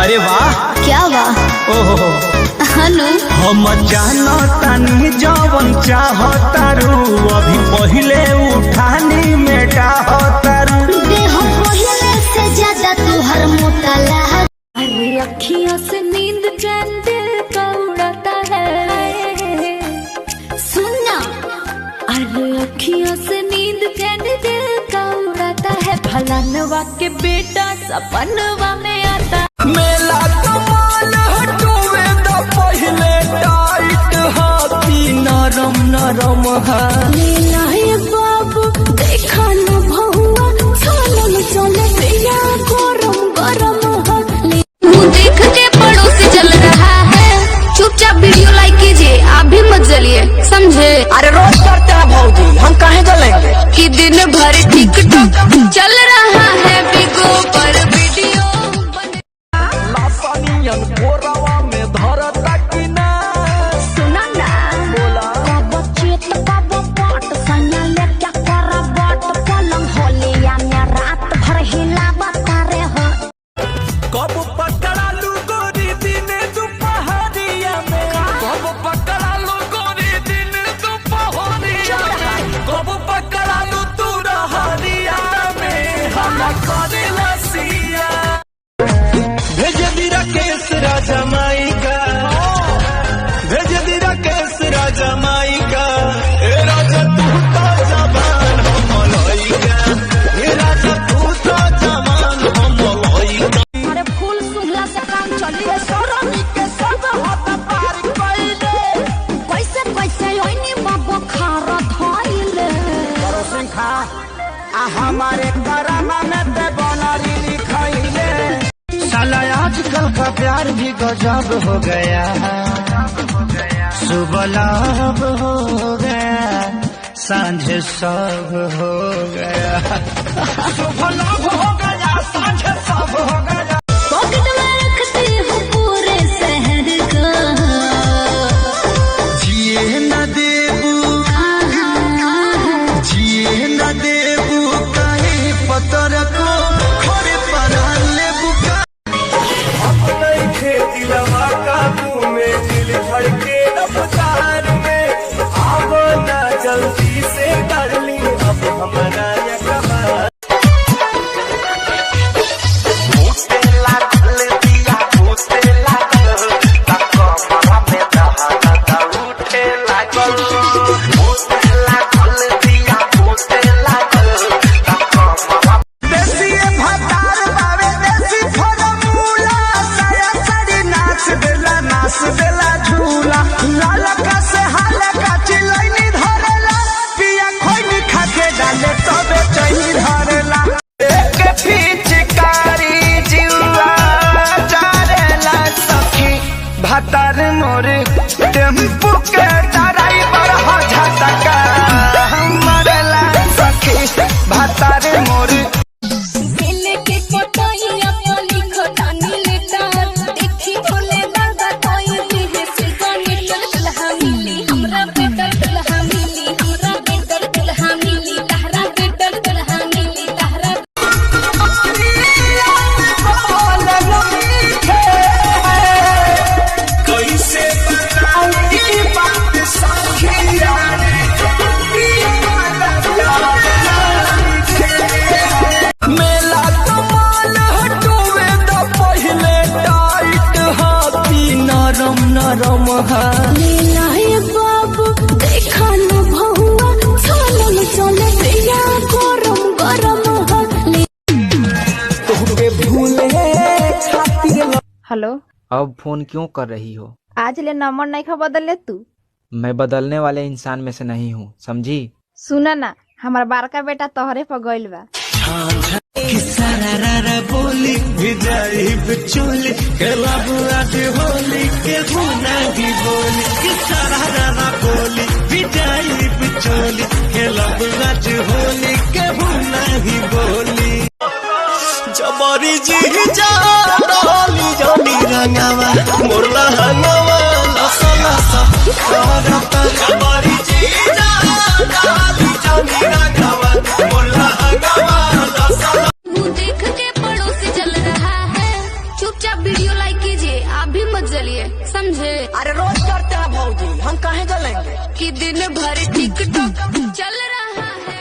अरे वाह, क्या वाह, ओहो हनु हम जानो तानी जवन चाहतारू, अभी पहले उठानी में डाहतारू। देह पहले से ज्यादा तुहर मोटा लगा। अरे अखियों से नींद चैन दिल का उड़ाता है, सुनना। अरे अखियों से नींद चैन दिल का उड़ाता है, फलानवा के बेटा सपनवा में आता। मेला कमाल हटुए द पहले टाइट हाथी नरम नरम है। लीला है बाबू देखा न भहुआ, चलन चले पिया गरम गरम है। तू देख के पड़ोसी चल रहा है, चुपचाप वीडियो लाइक कीजिए, आप भी मत जलिए, समझे। अरे रोज करते हैं भौजी, हम काहे जलेंगे। कि दिन भर टिकटॉक चल रहा है, बिगो पर वीडियो कोरवा में धरता कि ना। सुना ना बोला कब चेत कब पाट सैया ले क्या कर बाट, पलंग होलिया में रात भर हिलावता रे हो। कब पकड़ा लू गोरी दिन दोपहरिया में, कब पकड़ा लू गोरी दिन दोपहरिया में, कब पकड़ा लू तू रहरिया में, हम करे लसिया। भेज दी राकेश राजा माई का, भेज दी राकेश राजा माई का। ए राजा तू तो जवान हम लइका, ए राजा तू तो जवान हम लइका। अरे फूल सुंघला से काम चली है, सोरमी के सब हाथ पार कइले, कैसे कैसे ओइनी बाबू खारा धइले। सिंखा हमारे करामा में ते बनरी लिखाइले। साला आजकल का प्यार भी गजब हो गया, सुबह लाभ हो गया, सांझ सब हो गया। सुबह लाभ हो गया, सांझ सब हो गया। पॉकेट में रखती हूँ पूरे शहर को, जिए न देबू, जिए न देबू कहीं पतर को खोरे बना लेबू का। खेती लवा काबू में दिल धड़के रफ्तार में, अब ना जल्दी से कर ली अब हमारा ये कमाल। बेला झूला लालका से हालका चिलैनी धरेला, पिया खोइनी खाके डाले तबे चैनी धरेला। एक पिचकारी जिउआ चारेला सखी, भातार मोर टेम्पू के ड्राइवर हो झटका मरेला सखी, भातार मोर। दिल के कोटइया पर लिखो तानी लेता, देखी भोले दादा कोई भी है सिल्का निकल दुल्हा मिली, हमरा बेटर दुल्हा मिली, हमरा बेटर दुल्हा मिली, तहरा बेटर दुल्हा मिली, तहरा। कैसे बताऊं बात सखिया रे, मेला कमाल हटुए द पहले टाइट हाथी नरम नरम है। लीला है बाबू देखा न भहुआ, चलन चले पिया गरम गरम है। तोहके भूले खातिर। हेलो, अब फोन क्यों कर रही हो? आज ले नंबर नहीं खा बदल ले तू। मैं बदलने वाले इंसान में से नहीं हूँ, समझी? सुना ना, हमारा बारका बेटा तोहरे पर गइल बा। बोली भिजाई बिचोली खेलब आज होली के गुना की बोली, किसारा बोली भिजाई बिचोली खेलब आज होली के गुना ही बोली। जबरी जी जा डाली जानी रंगावा मोरला हंगावा लसा लसा करता। जबरी जी जा डाली जानी रंगावा मोरला हंगावा लसा। देख के पड़ोसी चल रहा है, चुपचाप वीडियो लाइक कीजिए, आप भी मत जलिए, समझे? अरे रोज करते हैं भौजी, हम काहे जलेंगे? कि दिन भर टिकटॉक चल रहा है।